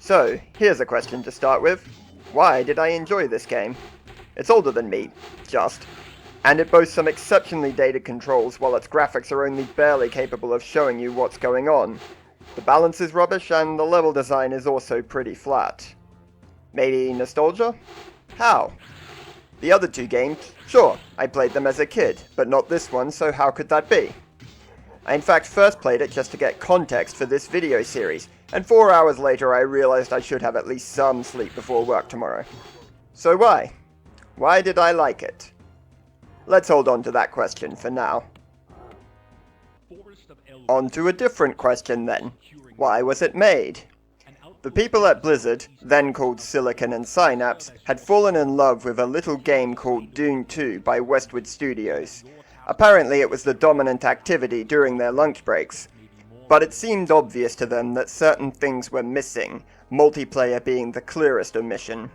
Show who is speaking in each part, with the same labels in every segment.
Speaker 1: So, here's a question to start with. Why did I enjoy this game? It's older than me, just. And it boasts some exceptionally dated controls while its graphics are only barely capable of showing you what's going on. The balance is rubbish and the level design is also pretty flat. Maybe nostalgia? How? The other two games, sure, I played them as a kid, but not this one, so how could that be? I in fact first played it just to get context for this video series, and 4 hours later I realized I should have at least some sleep before work tomorrow. So why? Why did I like it? Let's hold on to that question for now. On to a different question then. Why was it made? The people at Blizzard, then called Silicon and Synapse, had fallen in love with a little game called Dune 2 by Westwood Studios. Apparently it was the dominant activity during their lunch breaks. But it seemed obvious to them that certain things were missing, multiplayer being the clearest omission.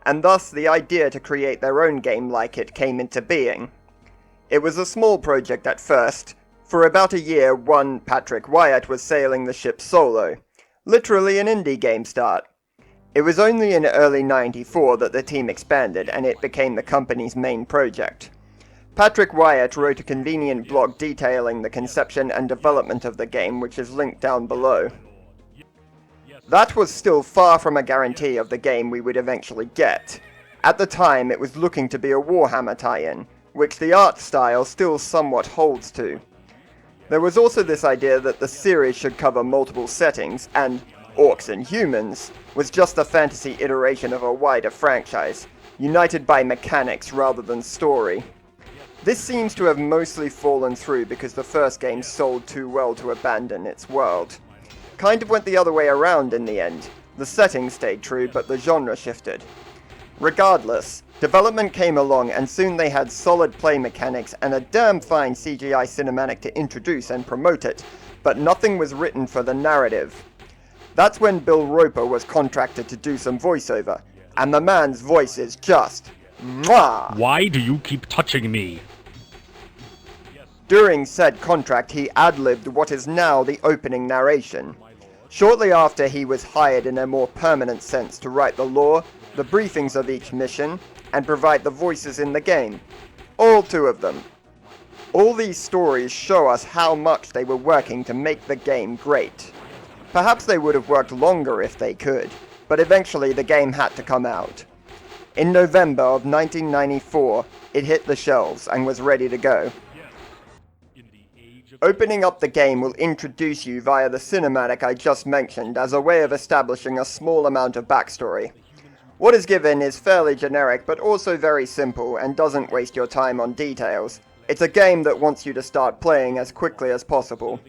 Speaker 1: And thus the idea to create their own game like it came into being. It was a small project at first. For about a year, one Patrick Wyatt was sailing the ship solo. Literally an indie game start. It was only in early '94 that the team expanded and it became the company's main project. Patrick Wyatt wrote a convenient blog detailing the conception and development of the game, which is linked down below. That was still far from a guarantee of the game we would eventually get. At the time, it was looking to be a Warhammer tie-in, which the art style still somewhat holds to. There was also this idea that the series should cover multiple settings, and Orcs and Humans was just a fantasy iteration of a wider franchise, united by mechanics rather than story. This seems to have mostly fallen through because the first game sold too well to abandon its world. Kind of went the other way around in the end. The setting stayed true, but the genre shifted. Regardless, development came along and soon they had solid play mechanics and a damn fine CGI cinematic to introduce and promote it, but nothing was written for the narrative. That's when Bill Roper was contracted to do some voiceover, and the man's voice is just mwah!
Speaker 2: Why do you keep touching me?
Speaker 1: During said contract, he ad-libbed what is now the opening narration. Shortly after, he was hired in a more permanent sense to write the lore, the briefings of each mission, and provide the voices in the game. All two of them. All these stories show us how much they were working to make the game great. Perhaps they would have worked longer if they could, but eventually the game had to come out. In November of 1994, it hit the shelves and was ready to go. Opening up the game will introduce you via the cinematic I just mentioned as a way of establishing a small amount of backstory. What is given is fairly generic but also very simple and doesn't waste your time on details. It's a game that wants you to start playing as quickly as possible.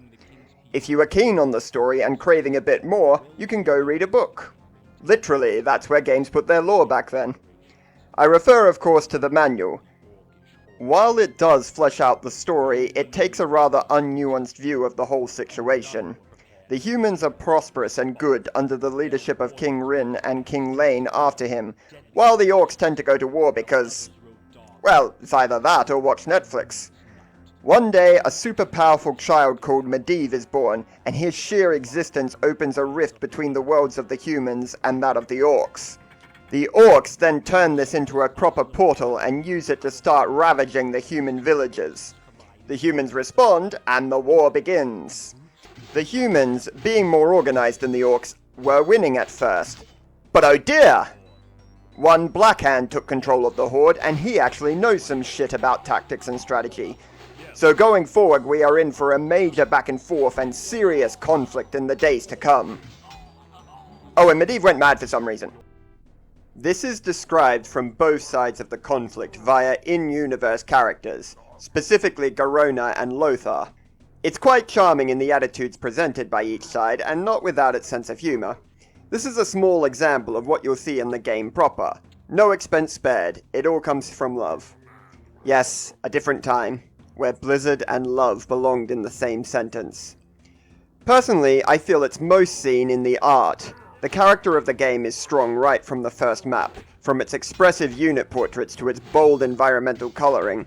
Speaker 1: If you are keen on the story and craving a bit more, you can go read a book. Literally, that's where games put their lore back then. I refer of course to the manual. While it does flesh out the story, it takes a rather unnuanced view of the whole situation. The humans are prosperous and good under the leadership of King Rin and King Lane after him, while the orcs tend to go to war because, well, it's either that or watch Netflix. One day, a super powerful child called Medivh is born, and his sheer existence opens a rift between the worlds of the humans and that of the orcs. The orcs then turn this into a proper portal and use it to start ravaging the human villages. The humans respond, and the war begins. The humans, being more organized than the orcs, were winning at first. But oh dear! One Blackhand took control of the horde, and he actually knows some shit about tactics and strategy. So going forward, we are in for a major back and forth and serious conflict in the days to come. Oh, and Medivh went mad for some reason. This is described from both sides of the conflict via in-universe characters, specifically Garona and Lothar. It's quite charming in the attitudes presented by each side, and not without its sense of humor. This is a small example of what you'll see in the game proper. No expense spared, it all comes from love. Yes, a different time, where Blizzard and love belonged in the same sentence. Personally, I feel it's most seen in the art. The character of the game is strong right from the first map, from its expressive unit portraits to its bold environmental coloring.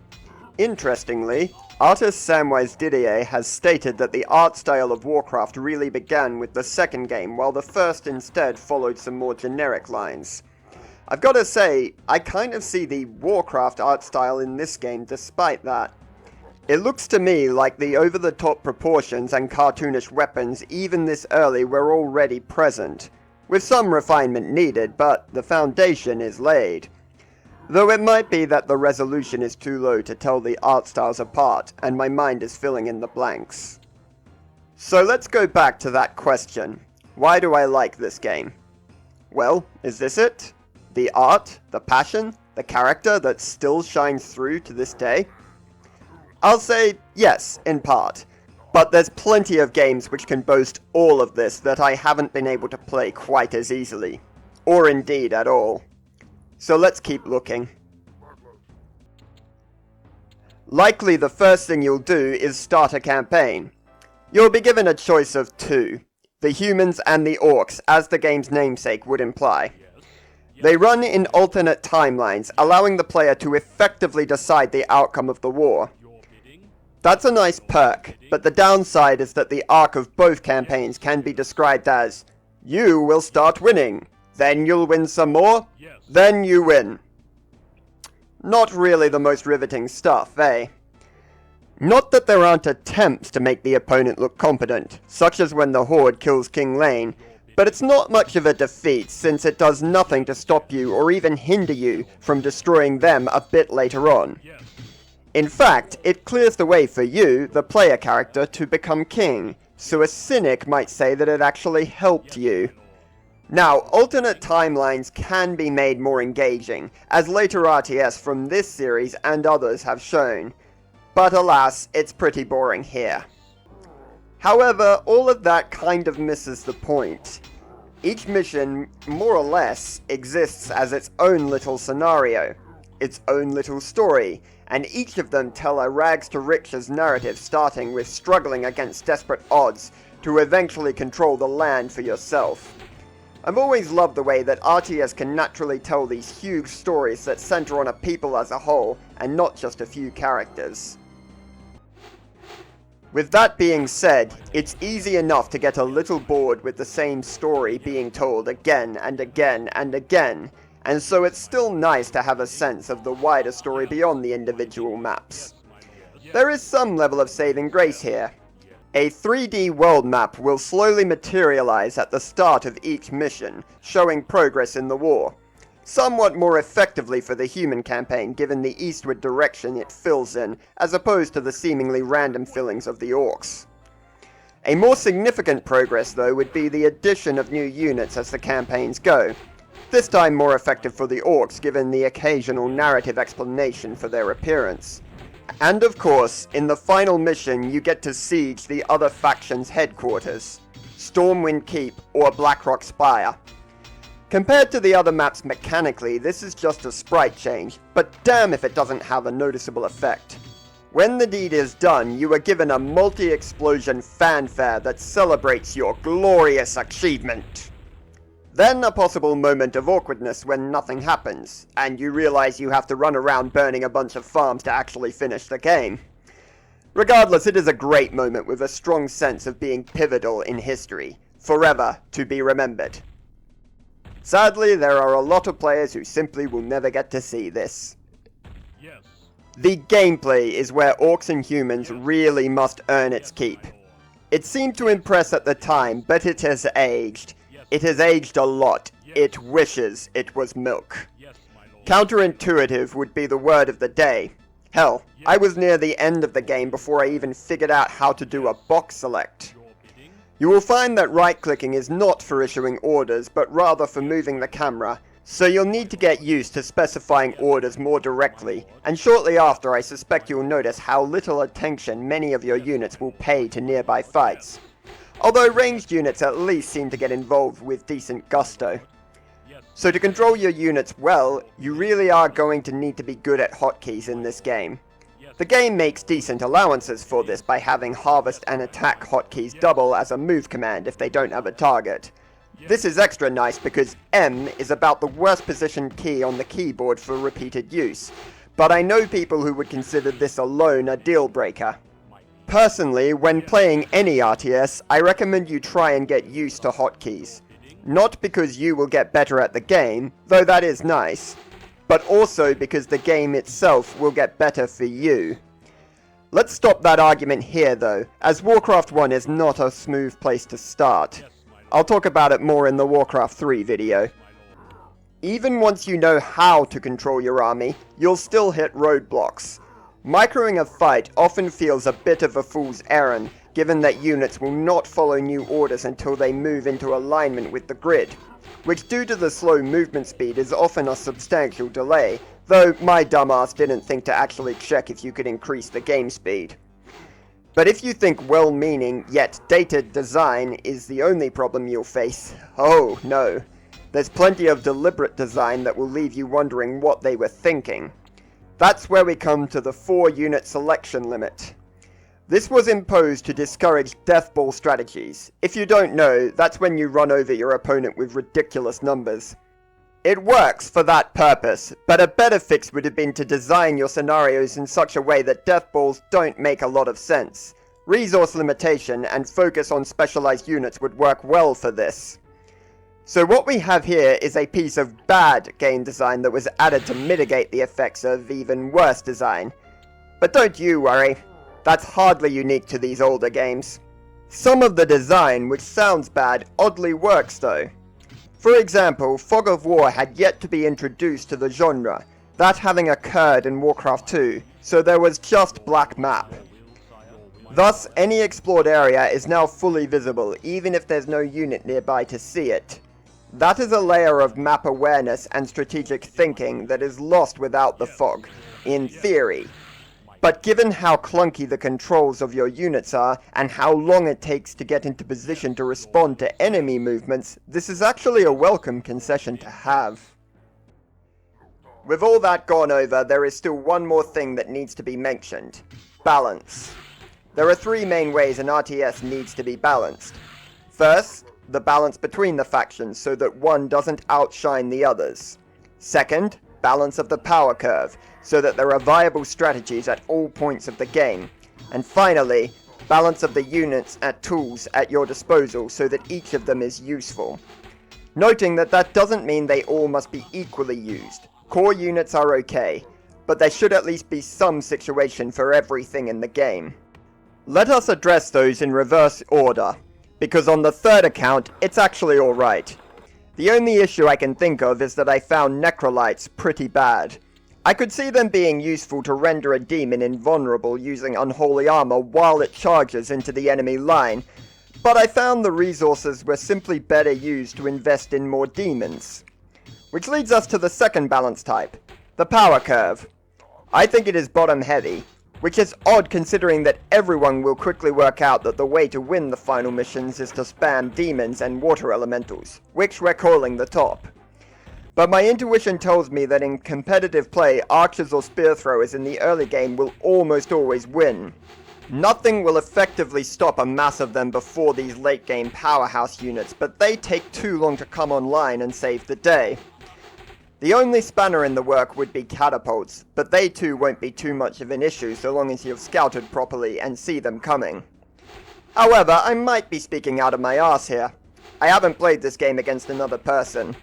Speaker 1: Interestingly, Artist Samwise Didier has stated that the art style of Warcraft really began with the second game, while the first instead followed some more generic lines. I've got to say, I kind of see the Warcraft art style in this game despite that. It looks to me like the over-the-top proportions and cartoonish weapons even this early were already present, with some refinement needed, but the foundation is laid. Though it might be that the resolution is too low to tell the art styles apart, and my mind is filling in the blanks. So let's go back to that question. Why do I like this game? Well, is this it? The art, the passion, the character that still shines through to this day? I'll say yes, in part. But there's plenty of games which can boast all of this that I haven't been able to play quite as easily. Or indeed at all. So let's keep looking. Likely the first thing you'll do is start a campaign. You'll be given a choice of two, the humans and the orcs, as the game's namesake would imply. They run in alternate timelines, allowing the player to effectively decide the outcome of the war. That's a nice perk, but the downside is that the arc of both campaigns can be described as, you will start winning, then you'll win some more, then you win. Not really the most riveting stuff, eh? Not that there aren't attempts to make the opponent look competent, such as when the Horde kills King Lane, but it's not much of a defeat since it does nothing to stop you or even hinder you from destroying them a bit later on. In fact, it clears the way for you, the player character, to become king, so a cynic might say that it actually helped you. Now, alternate timelines can be made more engaging, as later RTS from this series and others have shown, but alas, it's pretty boring here. However, all of that kind of misses the point. Each mission, more or less, exists as its own little scenario, its own little story, and each of them tell a rags to riches narrative starting with struggling against desperate odds to eventually control the land for yourself. I've always loved the way that RTS can naturally tell these huge stories that center on a people as a whole, and not just a few characters. With that being said, it's easy enough to get a little bored with the same story being told again and again and again, and so it's still nice to have a sense of the wider story beyond the individual maps. There is some level of saving grace here. A 3D world map will slowly materialize at the start of each mission, showing progress in the war. Somewhat more effectively for the human campaign given the eastward direction it fills in, as opposed to the seemingly random fillings of the orcs. A more significant progress though would be the addition of new units as the campaigns go. This time more effective for the orcs given the occasional narrative explanation for their appearance. And of course, in the final mission you get to siege the other faction's headquarters, Stormwind Keep or Blackrock Spire. Compared to the other maps mechanically, this is just a sprite change, but damn if it doesn't have a noticeable effect. When the deed is done, you are given a multi-explosion fanfare that celebrates your glorious achievement. Then a possible moment of awkwardness when nothing happens, and you realize you have to run around burning a bunch of farms to actually finish the game. Regardless, it is a great moment with a strong sense of being pivotal in history, forever to be remembered. Sadly, there are a lot of players who simply will never get to see this.
Speaker 2: Yes.
Speaker 1: The gameplay is where Orcs and Humans really must earn its keep. It seemed to impress at the time, but it has aged. It has aged a lot. It wishes it was milk. Counterintuitive would be the word of the day. Hell, I was near the end of the game before I even figured out how to do a box select. You will find that right-clicking is not for issuing orders, but rather for moving the camera, so you'll need to get used to specifying orders more directly, and shortly after I suspect you'll notice how little attention many of your units will pay to nearby fights. Although ranged units at least seem to get involved with decent gusto. So to control your units well, you really are going to need to be good at hotkeys in this game. The game makes decent allowances for this by having harvest and attack hotkeys double as a move command if they don't have a target. This is extra nice because M is about the worst positioned key on the keyboard for repeated use, but I know people who would consider this alone a deal breaker. Personally, when playing any RTS, I recommend you try and get used to hotkeys. Not because you will get better at the game, though that is nice, but also because the game itself will get better for you. Let's stop that argument here though, as Warcraft 1 is not a smooth place to start. I'll talk about it more in the Warcraft 3 video. Even once you know how to control your army, you'll still hit roadblocks. Microing a fight often feels a bit of a fool's errand, given that units will not follow new orders until they move into alignment with the grid, which due to the slow movement speed is often a substantial delay, though my dumbass didn't think to actually check if you could increase the game speed. But if you think well-meaning yet dated design is the only problem you'll face, oh no. There's plenty of deliberate design that will leave you wondering what they were thinking. That's where we come to the 4-unit selection limit. This was imposed to discourage death ball strategies. If you don't know, that's when you run over your opponent with ridiculous numbers. It works for that purpose, but a better fix would have been to design your scenarios in such a way that death balls don't make a lot of sense. Resource limitation and focus on specialized units would work well for this. So what we have here is a piece of bad game design that was added to mitigate the effects of even worse design. But don't you worry, that's hardly unique to these older games. Some of the design, which sounds bad, oddly works though. For example, Fog of War had yet to be introduced to the genre, that having occurred in Warcraft 2, so there was just black map. Thus, any explored area is now fully visible, even if there's no unit nearby to see it. That is a layer of map awareness and strategic thinking that is lost without the fog, in theory. But given how clunky the controls of your units are, and how long it takes to get into position to respond to enemy movements, this is actually a welcome concession to have. With all that gone over, there is still one more thing that needs to be mentioned. Balance. There are 3 main ways an RTS needs to be balanced. First, the balance between the factions so that one doesn't outshine the others. Second, balance of the power curve, so that there are viable strategies at all points of the game. And finally, balance of the units and tools at your disposal so that each of them is useful. Noting that that doesn't mean they all must be equally used. Core units are okay, but there should at least be some situation for everything in the game. Let us address those in reverse order, because on the third account, it's actually alright. The only issue I can think of is that I found necrolytes pretty bad. I could see them being useful to render a demon invulnerable using unholy armor while it charges into the enemy line, but I found the resources were simply better used to invest in more demons. Which leads us to the second balance type, the power curve. I think it is bottom heavy, which is odd considering that everyone will quickly work out that the way to win the final missions is to spam demons and water elementals, which we're calling the top. But my intuition tells me that in competitive play, archers or spear throwers in the early game will almost always win. Nothing will effectively stop a mass of them before these late game powerhouse units, but they take too long to come online and save the day. The only spanner in the work would be catapults, but they too won't be too much of an issue so long as you've scouted properly and see them coming. However, I might be speaking out of my arse here. I haven't played this game against another person.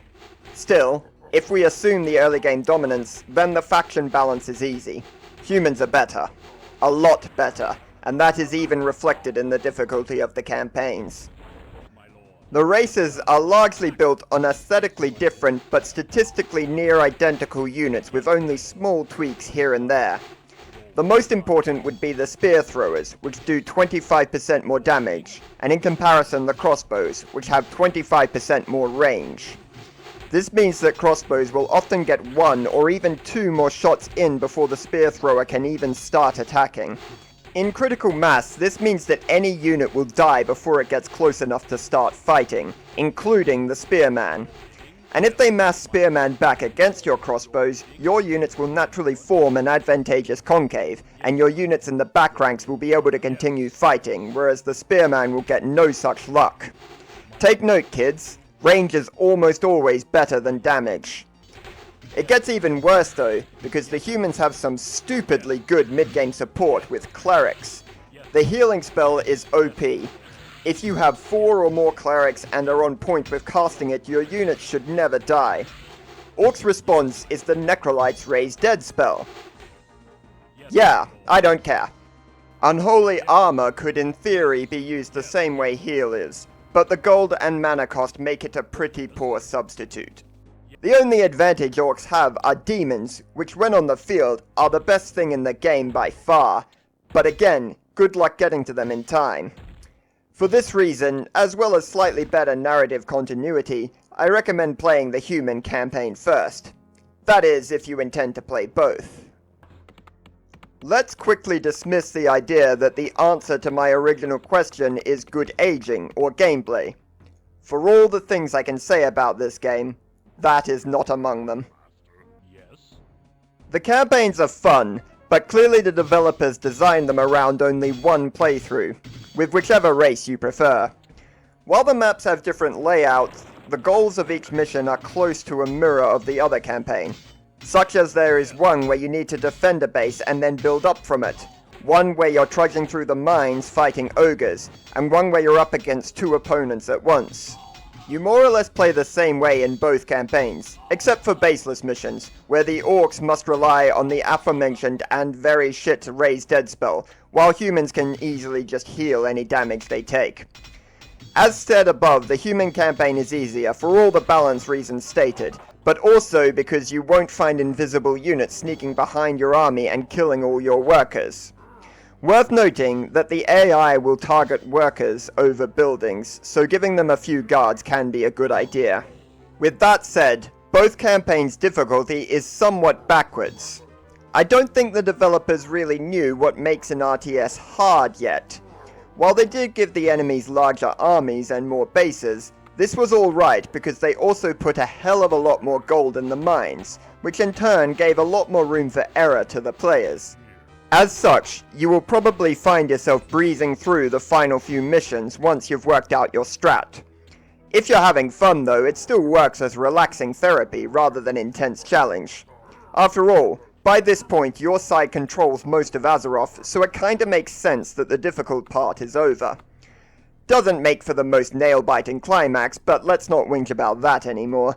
Speaker 1: Still, if we assume the early game dominance, then the faction balance is easy. Humans are better. A lot better, and that is even reflected in the difficulty of the campaigns. The races are largely built on aesthetically different but statistically near identical units with only small tweaks here and there. The most important would be the spear throwers, which do 25% more damage, and in comparison the crossbows, which have 25% more range. This means that crossbows will often get 1 or even 2 more shots in before the spear thrower can even start attacking. In critical mass, this means that any unit will die before it gets close enough to start fighting, including the spearman. And if they mass spearman back against your crossbows, your units will naturally form an advantageous concave, and your units in the back ranks will be able to continue fighting, whereas the spearman will get no such luck. Take note, kids, range is almost always better than damage. It gets even worse though, because the humans have some stupidly good mid-game support with clerics. The healing spell is OP. If you have 4 or more clerics and are on point with casting it, your unit should never die. Orc's response is the Necrolight's Raise Dead spell. Yeah, I don't care. Unholy Armor could in theory be used the same way heal is, but the gold and mana cost make it a pretty poor substitute. The only advantage orcs have are demons, which when on the field are the best thing in the game by far, but again, good luck getting to them in time. For this reason, as well as slightly better narrative continuity, I recommend playing the human campaign first. That is, if you intend to play both. Let's quickly dismiss the idea that the answer to my original question is good aging or gameplay. For all the things I can say about this game, that is not among them. The campaigns are fun, but clearly the developers designed them around only one playthrough, with whichever race you prefer. While the maps have different layouts, the goals of each mission are close to a mirror of the other campaign, such as there is one where you need to defend a base and then build up from it, one where you're trudging through the mines fighting ogres, and one where you're up against 2 opponents at once. You more or less play the same way in both campaigns, except for baseless missions, where the orcs must rely on the aforementioned and very shit Raise Dead spell, while humans can easily just heal any damage they take. As said above, the human campaign is easier for all the balance reasons stated, but also because you won't find invisible units sneaking behind your army and killing all your workers. Worth noting that the AI will target workers over buildings, so giving them a few guards can be a good idea. With that said, both campaigns' difficulty is somewhat backwards. I don't think the developers really knew what makes an RTS hard yet. While they did give the enemies larger armies and more bases, this was alright because they also put a hell of a lot more gold in the mines, which in turn gave a lot more room for error to the players. As such, you will probably find yourself breezing through the final few missions once you've worked out your strat. If you're having fun though, it still works as relaxing therapy rather than intense challenge. After all, by this point your side controls most of Azeroth, so it kinda makes sense that the difficult part is over. Doesn't make for the most nail-biting climax, but let's not whinge about that anymore.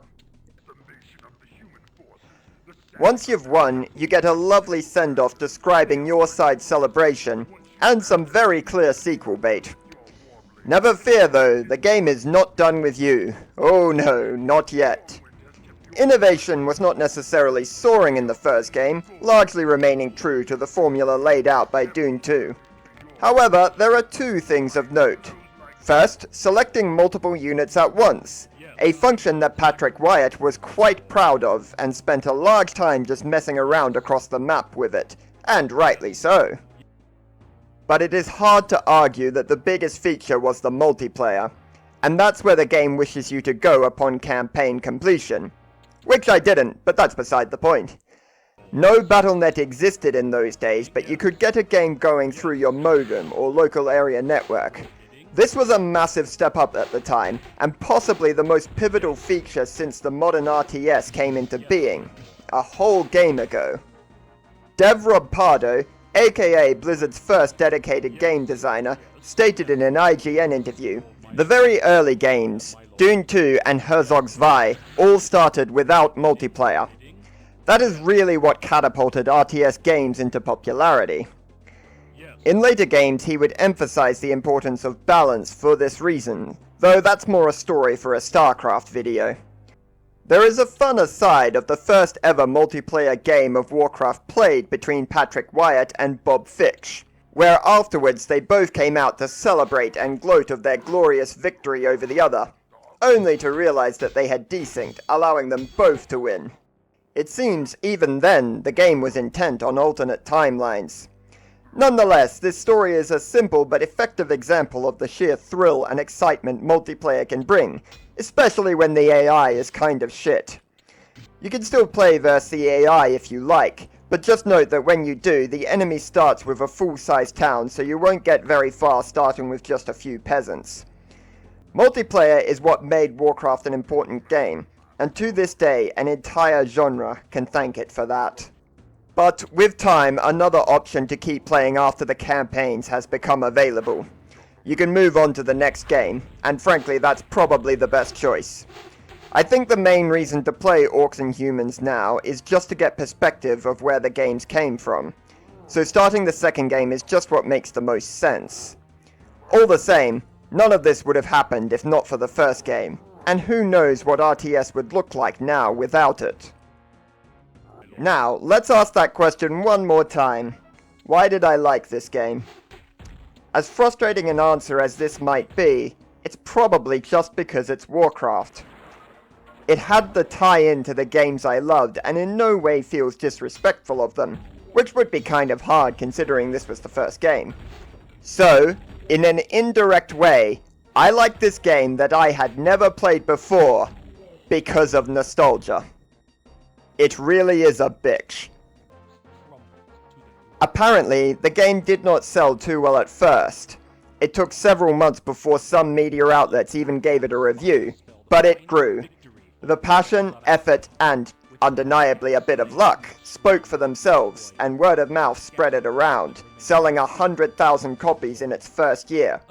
Speaker 1: Once you've won, you get a lovely send-off describing your side's celebration, and some very clear sequel bait. Never fear though, the game is not done with you. Oh no, not yet. Innovation was not necessarily soaring in the first game, largely remaining true to the formula laid out by Dune 2. However, there are 2 things of note. First, selecting multiple units at once, a function that Patrick Wyatt was quite proud of and spent a large time just messing around across the map with it, and rightly so. But it is hard to argue that the biggest feature was the multiplayer, and that's where the game wishes you to go upon campaign completion. Which I didn't, but that's beside the point. No BattleNet existed in those days, but you could get a game going through your modem or local area network. This was a massive step up at the time, and possibly the most pivotal feature since the modern RTS came into being, a whole game ago. Dev Rob Pardo, aka Blizzard's first dedicated game designer, stated in an IGN interview, "The very early games, Dune 2 and Herzog's Zwei, all started without multiplayer. That is really what catapulted RTS games into popularity." In later games, he would emphasize the importance of balance for this reason, though that's more a story for a StarCraft video. There is a fun aside of the first ever multiplayer game of Warcraft played between Patrick Wyatt and Bob Fitch, where afterwards they both came out to celebrate and gloat of their glorious victory over the other, only to realize that they had desynced, allowing them both to win. It seems, even then, the game was intent on alternate timelines. Nonetheless, this story is a simple but effective example of the sheer thrill and excitement multiplayer can bring, especially when the AI is kind of shit. You can still play versus the AI if you like, but just note that when you do, the enemy starts with a full-size town, so you won't get very far starting with just a few peasants. Multiplayer is what made Warcraft an important game, and to this day an entire genre can thank it for that. But with time, another option to keep playing after the campaigns has become available. You can move on to the next game, and frankly that's probably the best choice. I think the main reason to play Orcs and Humans now is just to get perspective of where the games came from. So starting the second game is just what makes the most sense. All the same, none of this would have happened if not for the first game, and who knows what RTS would look like now without it. Now, let's ask that question one more time. Why did I like this game? As frustrating an answer as this might be, it's probably just because it's Warcraft. It had the tie-in to the games I loved and in no way feels disrespectful of them, which would be kind of hard considering this was the first game. So, in an indirect way, I like this game that I had never played before because of nostalgia. It really is a bitch. Apparently, the game did not sell too well at first. It took several months before some media outlets even gave it a review, but it grew. The passion, effort, and, undeniably a bit of luck, spoke for themselves, and word of mouth spread it around, selling 100,000 copies in its first year.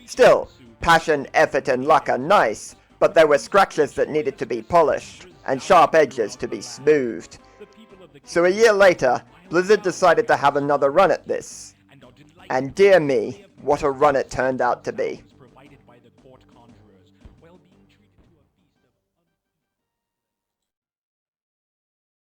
Speaker 1: Still, passion, effort, and luck are nice, but there were scratches that needed to be polished, and sharp edges to be smoothed. So a year later, Blizzard decided to have another run at this. And dear me, what a run it turned out to be.